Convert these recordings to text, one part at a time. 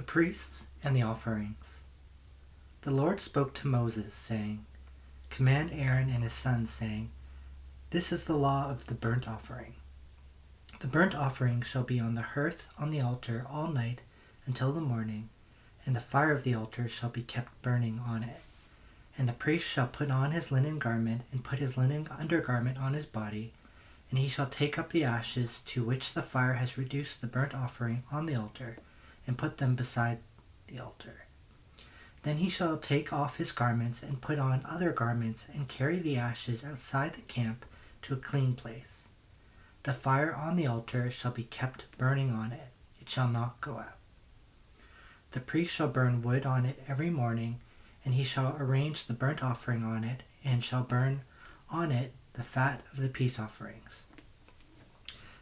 priests and the offerings. The Lord spoke to Moses, saying, Command Aaron and his sons, saying, This is the law of the burnt offering. The burnt offering shall be on the hearth on the altar all night until the morning, and the fire of the altar shall be kept burning on it. And the priest shall put on his linen garment, and put his linen undergarment on his body, and he shall take up the ashes to which the fire has reduced the burnt offering on the altar, and put them beside the altar. Then he shall take off his garments, and put on other garments, and carry the ashes outside the camp to a clean place. The fire on the altar shall be kept burning on it, it shall not go out. The priest shall burn wood on it every morning, and he shall arrange the burnt offering on it, and shall burn on it the fat of the peace offerings.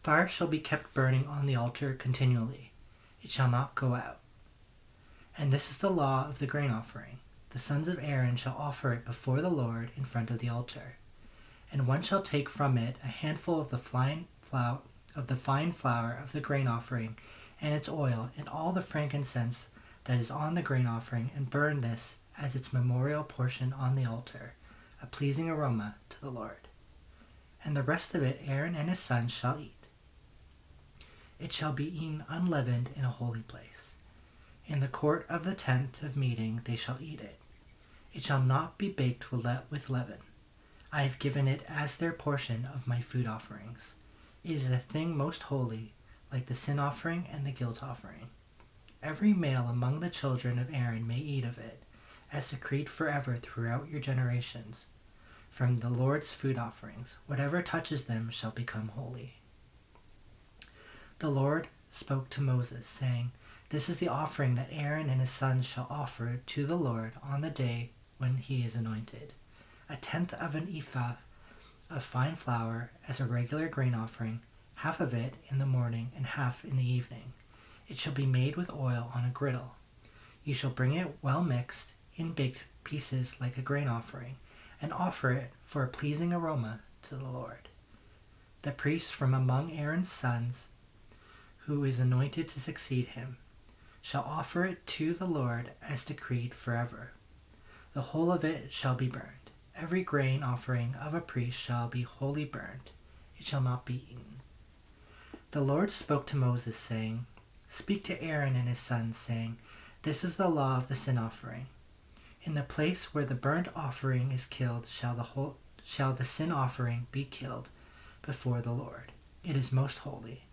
Fire shall be kept burning on the altar continually, it shall not go out. And this is the law of the grain offering. The sons of Aaron shall offer it before the Lord in front of the altar. And one shall take from it a handful of the fine flour of the grain offering, and its oil, and all the frankincense that is on the grain offering, and burn this as its memorial portion on the altar, a pleasing aroma to the Lord. And the rest of it Aaron and his sons shall eat. It shall be eaten unleavened in a holy place. In the court of the tent of meeting they shall eat it. It shall not be baked with leaven. I have given it as their portion of my food offerings. It is a thing most holy, like the sin offering and the guilt offering. Every male among the children of Aaron may eat of it, as decreed forever throughout your generations. From the Lord's food offerings, whatever touches them shall become holy. The Lord spoke to Moses, saying, This is the offering that Aaron and his sons shall offer to the Lord on the day when he is anointed. 1/10 of an ephah of fine flour as a regular grain offering, half of it in the morning and half in the evening. It shall be made with oil on a griddle. You shall bring it well mixed in big pieces like a grain offering, and offer it for a pleasing aroma to the Lord. The priest from among Aaron's sons, who is anointed to succeed him, shall offer it to the Lord as decreed forever. The whole of it shall be burned. Every grain offering of a priest shall be wholly burned. It shall not be eaten. The Lord spoke to Moses, saying, Speak to Aaron and his sons, saying, This is the law of the sin offering. In the place where the burnt offering is killed shall the sin offering be killed before the Lord. It is most holy.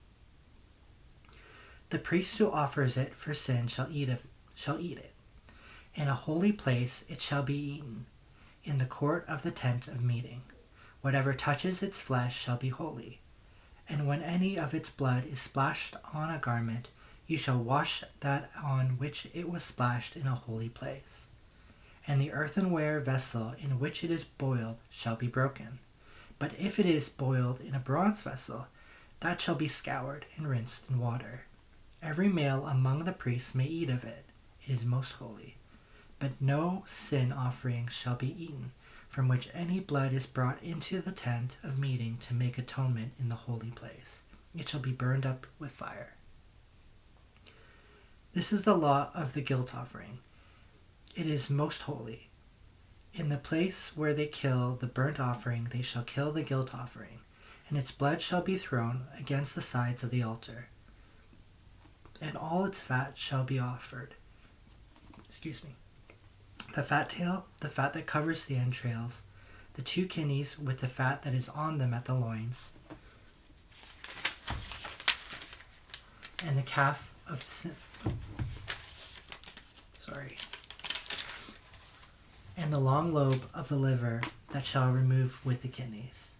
The priest who offers it for sin shall eat it. In a holy place it shall be eaten, in the court of the tent of meeting. Whatever touches its flesh shall be holy. And when any of its blood is splashed on a garment, you shall wash that on which it was splashed in a holy place. And the earthenware vessel in which it is boiled shall be broken. But if it is boiled in a bronze vessel, that shall be scoured and rinsed in water. Every male among the priests may eat of it. It is most holy. But no sin offering shall be eaten, from which any blood is brought into the tent of meeting to make atonement in the holy place. It shall be burned up with fire. This is the law of the guilt offering. It is most holy. In the place where they kill the burnt offering, they shall kill the guilt offering, and its blood shall be thrown against the sides of the altar. And all its fat shall be offered. The fat tail, the fat that covers the entrails, the 2 kidneys with the fat that is on them at the loins, and the calf of and the long lobe of the liver that he shall remove with the kidneys.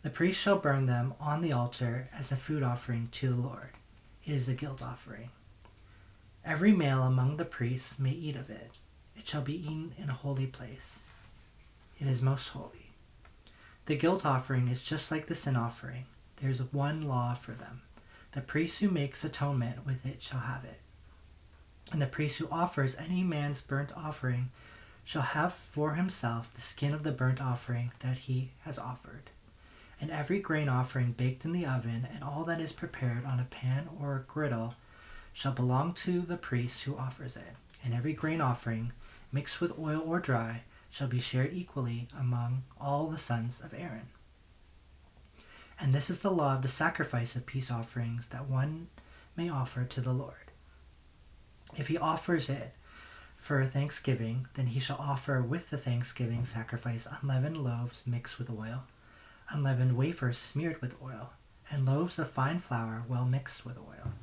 The priest shall burn them on the altar as a food offering to the Lord. It is a guilt offering. Every male among the priests may eat of it. It shall be eaten in a holy place. It is most holy. The guilt offering is just like the sin offering. There is one law for them. The priest who makes atonement with it shall have it. And the priest who offers any man's burnt offering shall have for himself the skin of the burnt offering that he has offered. And every grain offering baked in the oven, and all that is prepared on a pan or a griddle, shall belong to the priest who offers it. And every grain offering, mixed with oil or dry, shall be shared equally among all the sons of Aaron. And this is the law of the sacrifice of peace offerings that one may offer to the Lord. If he offers it for thanksgiving, then he shall offer with the thanksgiving sacrifice unleavened loaves mixed with oil, unleavened wafers smeared with oil, and loaves of fine flour well mixed with oil.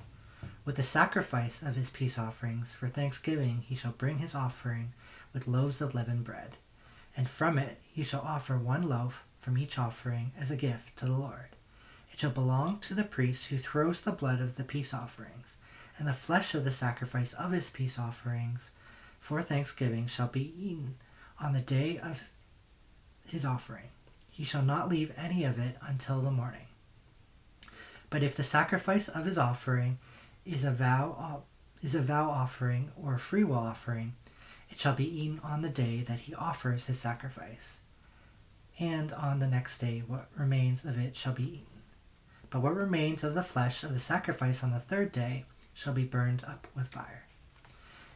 With the sacrifice of his peace offerings for thanksgiving he shall bring his offering with loaves of leavened bread, and from it he shall offer one loaf from each offering as a gift to the Lord. It shall belong to the priest who throws the blood of the peace offerings, and the flesh of the sacrifice of his peace offerings for thanksgiving shall be eaten on the day of his offering. He shall not leave any of it until the morning. But if the sacrifice of his offering is a vow offering or a freewill offering, it shall be eaten on the day that he offers his sacrifice, and on the next day what remains of it shall be eaten. But what remains of the flesh of the sacrifice on the third day shall be burned up with fire.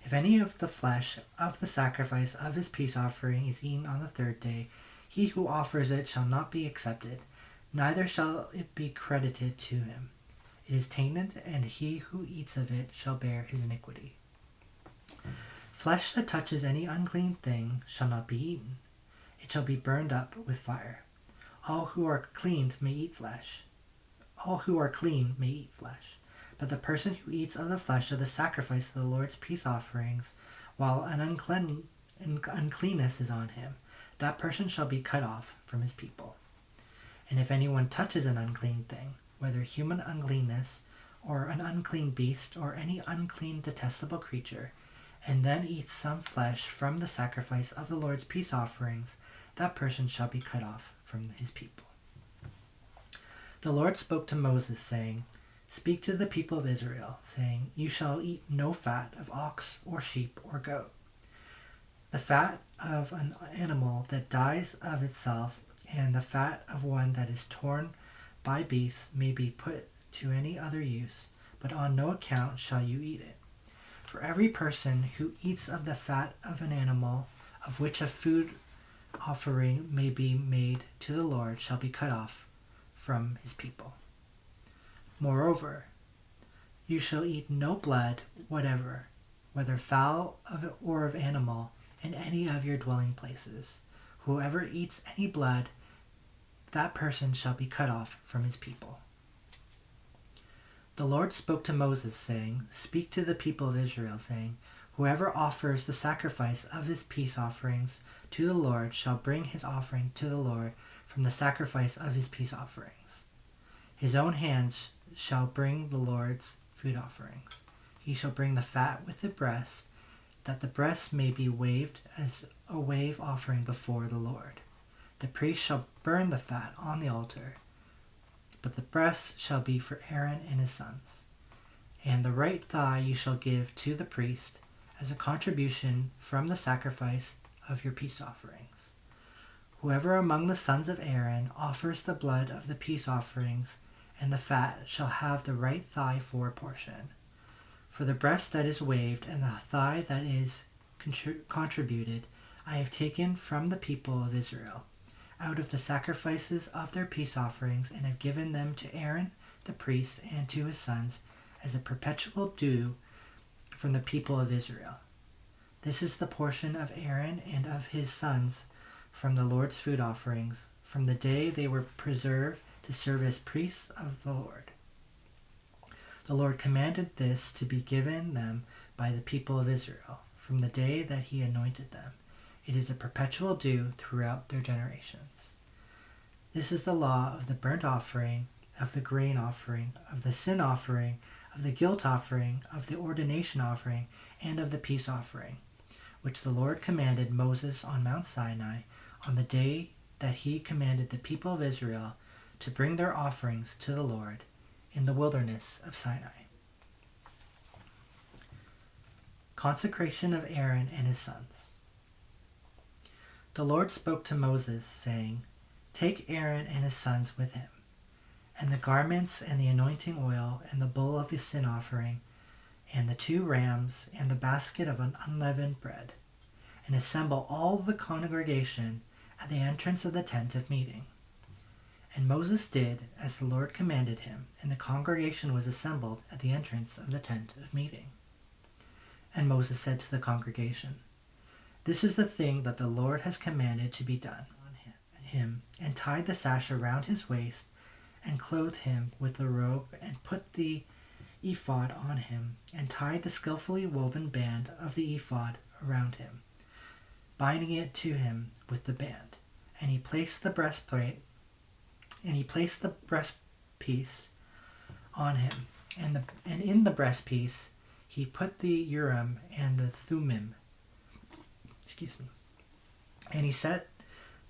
If any of the flesh of the sacrifice of his peace offering is eaten on the third day, he who offers it shall not be accepted, neither shall it be credited to him. It is tainted, and he who eats of it shall bear his iniquity. Flesh that touches any unclean thing shall not be eaten. It shall be burned up with fire. All who are clean may eat flesh. But the person who eats of the flesh of the sacrifice of the Lord's peace offerings, while an uncleanness is on him, that person shall be cut off from his people. And if anyone touches an unclean thing, whether human uncleanness, or an unclean beast, or any unclean detestable creature, and then eats some flesh from the sacrifice of the Lord's peace offerings, that person shall be cut off from his people. The Lord spoke to Moses, saying, Speak to the people of Israel, saying, You shall eat no fat of ox or sheep or goat. The fat of an animal that dies of itself, and the fat of one that is torn by beasts may be put to any other use, but on no account shall you eat it. For every person who eats of the fat of an animal, of which a food offering may be made to the Lord, shall be cut off from his people. Moreover, you shall eat no blood whatever, whether fowl or of animal, in any of your dwelling places. Whoever eats any blood, that person shall be cut off from his people. The Lord spoke to Moses, saying, Speak to the people of Israel, saying, Whoever offers the sacrifice of his peace offerings to the Lord shall bring his offering to the Lord from the sacrifice of his peace offerings. His own hands shall bring the Lord's food offerings. He shall bring the fat with the breast, that the breast may be waved as a wave offering before the Lord. The priest shall burn the fat on the altar, but the breast shall be for Aaron and his sons. And the right thigh you shall give to the priest as a contribution from the sacrifice of your peace offerings. Whoever among the sons of Aaron offers the blood of the peace offerings and the fat shall have the right thigh for a portion. For the breast that is waved and the thigh that is contributed, I have taken from the people of Israel, out of the sacrifices of their peace offerings, and have given them to Aaron the priest and to his sons as a perpetual due from the people of Israel. This is the portion of Aaron and of his sons from the Lord's food offerings, from the day they were preserved to serve as priests of the Lord. The Lord commanded this to be given them by the people of Israel, from the day that he anointed them. It is a perpetual due throughout their generations. This is the law of the burnt offering, of the grain offering, of the sin offering, of the guilt offering, of the ordination offering, and of the peace offering, which the Lord commanded Moses on Mount Sinai on the day that he commanded the people of Israel to bring their offerings to the Lord in the wilderness of Sinai. Consecration of Aaron and his sons. The Lord spoke to Moses, saying, Take Aaron and his sons with him, and the garments and the anointing oil and the bull of the sin offering and the 2 rams and the basket of unleavened bread, and assemble all the congregation at the entrance of the tent of meeting. And Moses did as the Lord commanded him, and the congregation was assembled at the entrance of the tent of meeting. And Moses said to the congregation, This is the thing that the Lord has commanded to be done on him, and tied the sash around his waist, and clothed him with the robe, and put the ephod on him, and tied the skillfully woven band of the ephod around him, binding it to him with the band. And he placed the breastpiece on him, and in the breastpiece he put the Urim and the Thummim. And he set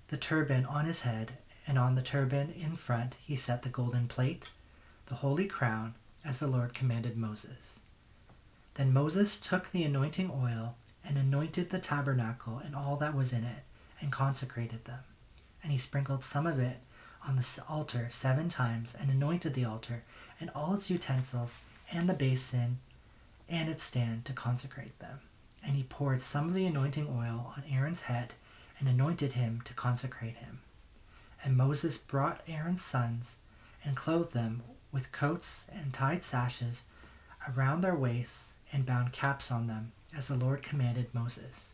the turban on his head, and on the turban in front he set the golden plate, the holy crown, as the Lord commanded Moses. Then Moses took the anointing oil and anointed the tabernacle and all that was in it, and consecrated them. And he sprinkled some of it on the altar 7 times, and anointed the altar and all its utensils and the basin and its stand to consecrate them. And he poured some of the anointing oil on Aaron's head and anointed him to consecrate him. And Moses brought Aaron's sons and clothed them with coats and tied sashes around their waists and bound caps on them, as the Lord commanded Moses.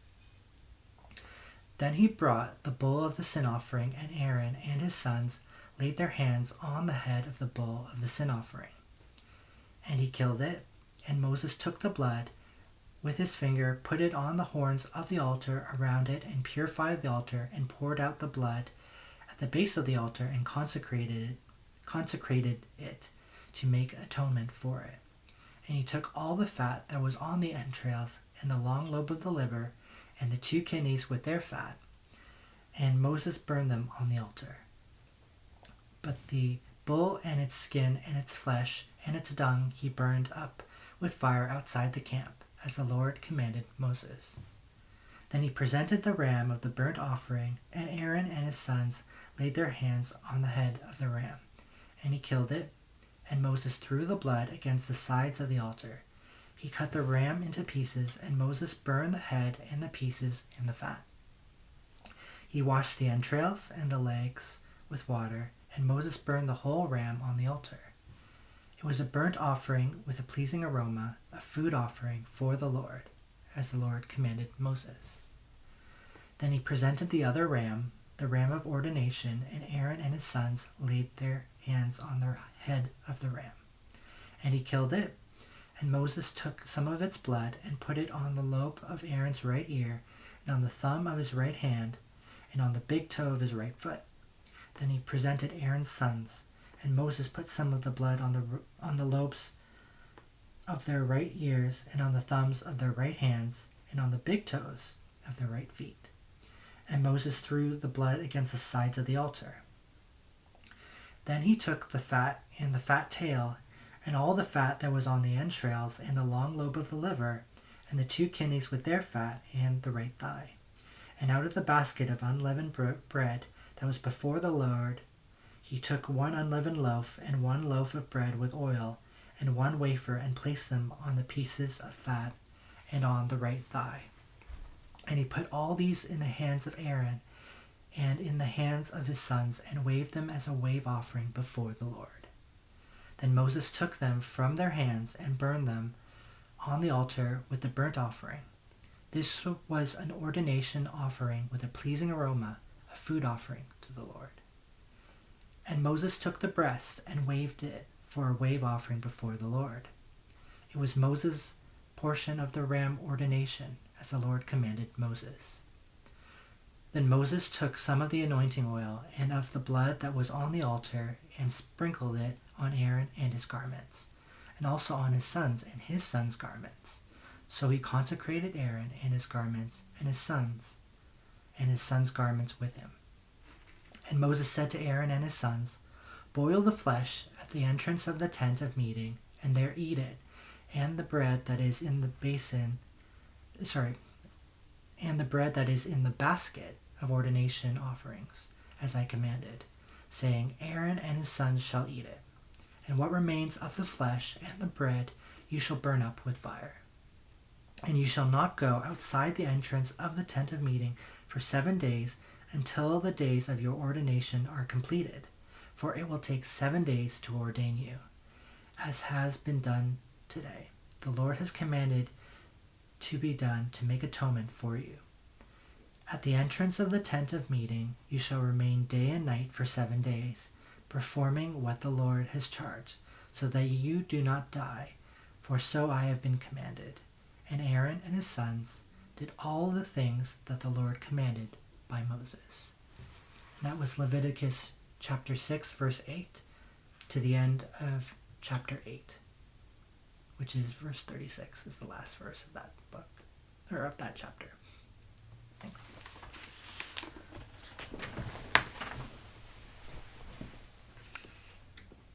Then he brought the bull of the sin offering, and Aaron and his sons laid their hands on the head of the bull of the sin offering. And he killed it, and Moses took the blood with his finger, put it on the horns of the altar around it, and purified the altar, and poured out the blood at the base of the altar, and consecrated it to make atonement for it. And he took all the fat that was on the entrails, and the long lobe of the liver, and the 2 kidneys with their fat, and Moses burned them on the altar. But the bull and its skin and its flesh and its dung he burned up with fire outside the camp, as the Lord commanded Moses. Then he presented the ram of the burnt offering, and Aaron and his sons laid their hands on the head of the ram, and he killed it, and Moses threw the blood against the sides of the altar. He cut the ram into pieces, and Moses burned the head and the pieces in the fat. He washed the entrails and the legs with water, and Moses burned the whole ram on the altar. It was a burnt offering with a pleasing aroma, a food offering for the Lord, as the Lord commanded Moses. Then he presented the other ram, the ram of ordination, and Aaron and his sons laid their hands on the head of the ram. And he killed it, and Moses took some of its blood and put it on the lobe of Aaron's right ear, and on the thumb of his right hand, and on the big toe of his right foot. Then he presented Aaron's sons, and Moses put some of the blood on the lobes of their right ears, and on the thumbs of their right hands, and on the big toes of their right feet. And Moses threw the blood against the sides of the altar. Then he took the fat and the fat tail, and all the fat that was on the entrails, and the long lobe of the liver, and the 2 kidneys with their fat, and the right thigh. And out of the basket of unleavened bread that was before the Lord, he took 1 unleavened loaf, and 1 loaf of bread with oil, and 1 wafer, and placed them on the pieces of fat, and on the right thigh. And he put all these in the hands of Aaron, and in the hands of his sons, and waved them as a wave offering before the Lord. Then Moses took them from their hands, and burned them on the altar with the burnt offering. This was an ordination offering with a pleasing aroma, a food offering to the Lord. And Moses took the breast, and waved it for a wave offering before the Lord. It was Moses' portion of the ram ordination, as the Lord commanded Moses. Then Moses took some of the anointing oil and of the blood that was on the altar, and sprinkled it on Aaron and his garments, and also on his sons and his sons' garments. So he consecrated Aaron and his garments, and his sons garments with him. And Moses said to Aaron and his sons, Boil the flesh at the entrance of the tent of meeting, and there eat it, and the bread that is in the basket of ordination offerings, as I commanded, saying, Aaron and his sons shall eat it. And what remains of the flesh and the bread you shall burn up with fire. And you shall not go outside the entrance of the tent of meeting for 7 days until the days of your ordination are completed, for it will take 7 days to ordain you, as has been done today. The Lord has commanded to be done to make atonement for you. At the entrance of the tent of meeting you shall remain day and night for 7 days, performing what the Lord has charged, so that you do not die, for so I have been commanded. And Aaron and his sons did all the things that the Lord commanded by Moses. And that was Leviticus chapter 6, verse 8, to the end of chapter 8, which is verse 36, is the last verse of that book, or of that chapter.